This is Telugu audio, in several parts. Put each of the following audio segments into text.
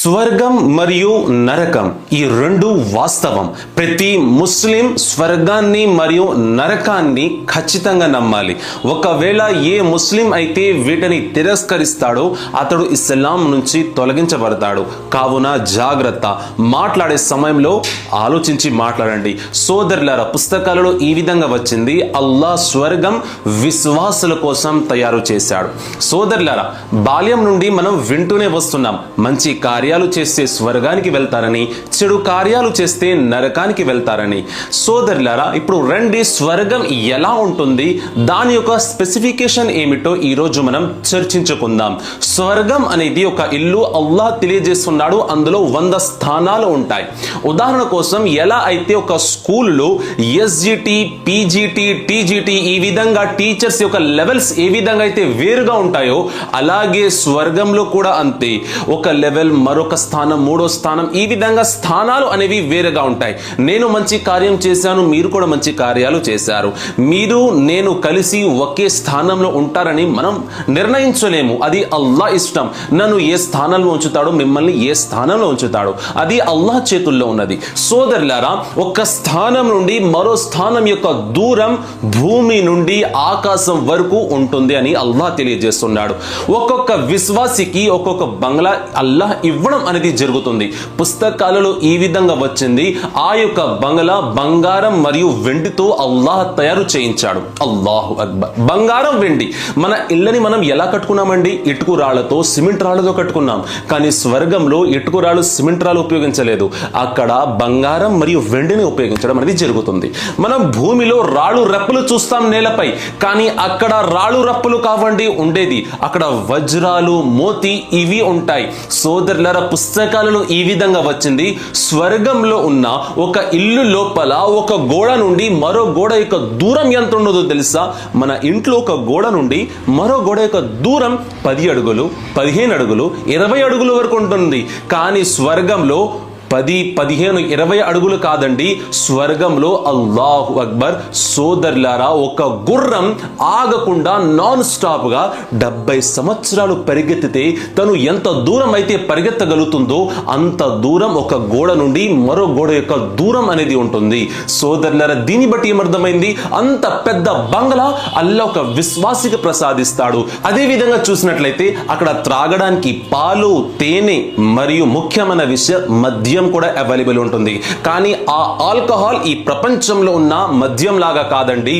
స్వర్గం మరియు నరకం ఈ రెండు వాస్తవం. ప్రతి ముస్లిం స్వర్గాన్ని మరియు నరకాన్ని ఖచ్చితంగా నమ్మాలి. ఒకవేళ ఏ ముస్లిం అయితే వీటిని తిరస్కరిస్తాడో అతడు ఇస్లాం నుంచి తొలగించబడతాడు. కావున జాగ్రత్త. మాట్లాడే సమయంలో ఆలోచించి మాట్లాడండి. సోదరులారా, పుస్తకాలలో ఈ విధంగా వచ్చింది, అల్లాహ్ స్వర్గం విశ్వాసుల కోసం తయారు చేశాడు. సోదరులారా, బాల్యం నుండి మనం వింటూనే వస్తున్నాం, మంచి కార్యాలు చేస్తే స్వర్గానికి వెళ్తారని, చెడు కార్యాలు చేస్తే నరకానికి వెళ్తారని. సోదరులారా, ఇప్పుడు రండి, స్వర్గం ఎలా ఉంటుంది, దాని యొక్క స్పెసిఫికేషన్ ఏమిటో ఈరోజు మనం చర్చించుకుందాం. స్వర్గం అనేది ఒక ఇల్లు, అల్లాహ్ తెలియజేస్తున్నాడు, అందులో 100 స్థానాలు ఉంటాయి. ఉదాహరణ కోసం, ఎలా అయితే ఒక స్కూల్లో ఎస్జిటి, పిజిటి, టిజిటి ఈ విధంగా టీచర్స్ యొక్క లెవెల్స్ ఏ విధంగా అయితే వేరుగా ఉంటాయో, అలాగే స్వర్గంలో కూడా అంతే. ఒక లెవెల్, మరొక స్థానం, మూడో స్థానం, ఈ విధంగా స్థానాలు అనేవి వేరుగా ఉంటాయి. నేను మంచి కార్యం చేశాను, మీరు కూడా మంచి కార్యాలు చేశారు, మీరు నేను కలిసి ఒకే స్థానంలో ఉంటారని మనం నిర్ణయించలేము. అది అల్లాహ్ ఇష్టం. నన్ను ఏ స్థానంలో ఉంచుతాడో, మిమ్మల్ని ఏ స్థానంలో ఉంచుతాడో, అది అల్లాహ్ చేతుల్లో ఉన్నది. సోదరులారా, ఒక స్థానం నుండి మరో స్థానం యొక్క దూరం భూమి నుండి ఆకాశం వరకు ఉంటుంది అని అల్లాహ్ తెలియజేస్తున్నాడు. ఒక్కొక్క విశ్వాసికి ఒక్కొక్క బంగ్లా అల్లాహ్ ఇవ్వడం అనేది జరుగుతుంది. పుస్తకాలలో ఈ విధంగా వచ్చింది, ఆ యొక్క బంగ్లా బంగారం మరియు వెండితో అల్లాహ్ తయారు చేయించాడు. అల్లాహు అక్బర్. బంగారం, వెండి. మన ఇళ్ళని మనం ఎలా కట్టుకున్నామండి? ఇటుకు రాళ్లతో, సిమెంట్ రాళ్లతో కట్టుకున్నాం. కానీ స్వర్గంలో ఇటుకు రాళ్ళు, సిమెంట్ రాళ్ళు ఉపయోగించలేదు. అక్కడ బంగారం మరియు వెండిని ఉపయోగించడం అనేది జరుగుతుంది. మనం భూమిలో రాళ్ళు రప్పులు చూస్తాం నేలపై, కానీ అక్కడ రాళ్ళు రప్పులు కావండి ఉండేది, అక్కడ వజ్రాలు, మోతి ఇవి ఉంటాయి. సోదరులారా, పుస్తకాలలో ఈ విధంగా వచ్చింది, స్వర్గంలో ఉన్న ఒక ఇల్లు లోపల ఒక గోడ నుండి మరో గోడ యొక్క దూరం ఎంత ఉండదో తెలుసా? మన ఇంట్లో ఒక గోడ నుండి మరో గోడ యొక్క దూరం 10 అడుగులు, 15 అడుగులు, 20 అడుగుల వరకు ఉంటుంది. కానీ స్వర్గంలో 10, 15, 20 అడుగులు కాదండి. స్వర్గంలో అల్లాహు అక్బర్. సోదరులారా, ఒక గుర్రం ఆగకుండా నాన్ స్టాప్ గా 70 సంవత్సరాలు పరిగెత్తితే తను ఎంత దూరం అయితే పరిగెత్తగలుగుతుందో అంత దూరం ఒక గోడ నుండి మరో గోడ యొక్క దూరం అనేది ఉంటుంది. సోదరులారా, దీన్ని బట్టి ఏమర్థమైంది? అంత పెద్ద బంగ్లా అల్లాహ్ ఒక విశ్వాసికి ప్రసాదిస్తాడు. అదే విధంగా చూసినట్లయితే అక్కడ త్రాగడానికి పాలు, తేనె మరియు ముఖ్యమైన విషయం మద్యం కూడా అవైలబుల్ ఉంటుంది. కానీ ఆ ఆల్కహాల్ ఈ ప్రపంచంలో ఉన్న మద్యం లాగా కాదండి.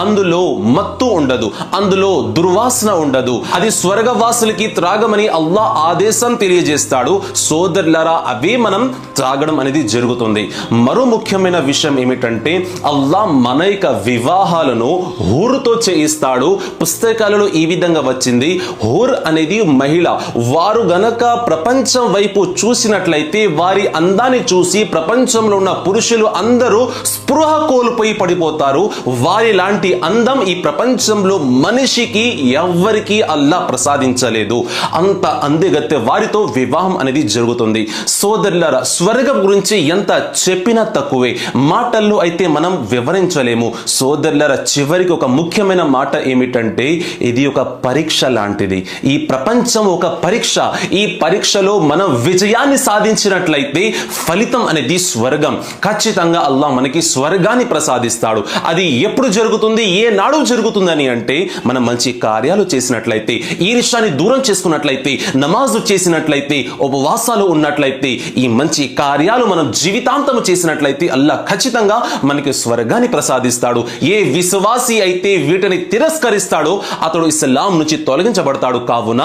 అందులో మత్తు ఉండదు, అందులో దుర్వాసన ఉండదు. అది స్వర్గవాసులకి త్రాగమని అల్లాహ్ ఆదేశం తెలియజేస్తాడు. సోదరులారా, అవే మనం త్రాగడం అనేది జరుగుతుంది. మరో ముఖ్యమైన విషయం ఏమిటంటే, అల్లాహ్ మన యొక్క వివాహాలను హూరుతో చేయిస్తాడు. పుస్తకాలలో ఈ విధంగా వచ్చింది, హూర్ అనేది మహిళ. వారు గనక ప్రపంచం వైపు చూసినట్లయితే వారి అందాన్ని చూసి ప్రపంచంలో ఉన్న పురుషులు అందరూ స్పృహ కోల్పోయి పడిపోతారు. వారి లాంటి అందం ఈ ప్రపంచంలో మనిషికి ఎవ్వరికి అల్లాహ్ ప్రసాదించలేదు. అంత అందగత్తె వారితో వివాహం అనేది జరుగుతుంది. సోదరులారా, స్వర్గం గురించి ఎంత చెప్పినా తక్కువే, మాటల్లో అయితే మనం వివరించలేము. సోదరులారా, చివరికి ఒక ముఖ్యమైన మాట ఏమిటంటే, ఇది ఒక పరీక్ష లాంటిది. ఈ ప్రపంచం ఒక పరీక్ష. ఈ పరీక్షలో మనం విజయాన్ని సాధించినట్లయితే ఫలితం అనేది స్వర్గం. ఖచ్చితంగా అల్లాహ్ మనకి స్వర్గాన్ని ప్రసాదిస్తాడు. అది ఎప్పుడు జరుగుతుంది, ఏ నాడు జరుగుతుందని అంటే, మనం మంచి కార్యాలు చేసినట్లయితే, ఈర్ష్యాన్ని దూరం చేసుకున్నట్లయితే, నమాజు చేసినట్లయితే, ఉపవాసాలు ఉన్నట్లయితే, ఈ మంచి కార్యాలు మనం జీవితాంతం చేసినట్లయితే అల్లాహ్ ఖచ్చితంగా మనకి స్వర్గాన్ని ప్రసాదిస్తాడు. ఏ విశ్వాసి అయితే వీటిని తిరస్కరిస్తాడో అతడు ఇస్లాం నుంచి తొలగించబడతాడు. కావున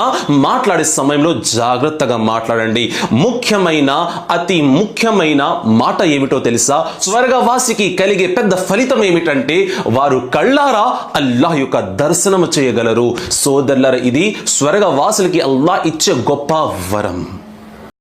మాట్లాడే సమయంలో జాగ్రత్తగా మాట్లాడండి. ముఖ్యమైన, అతి ముఖ్యమైన మాట ఏమిటో తెలుసా? స్వర్గవాసికి కలిగే పెద్ద ఫలితం ఏమిటంటే, వారు కళ్ళారా అల్లాహ్ యొక్క దర్శనం చేయగలరు. సోదరులారా, ఇది స్వర్గవాసులకి అల్లాహ్ ఇచ్చే గొప్ప వరం.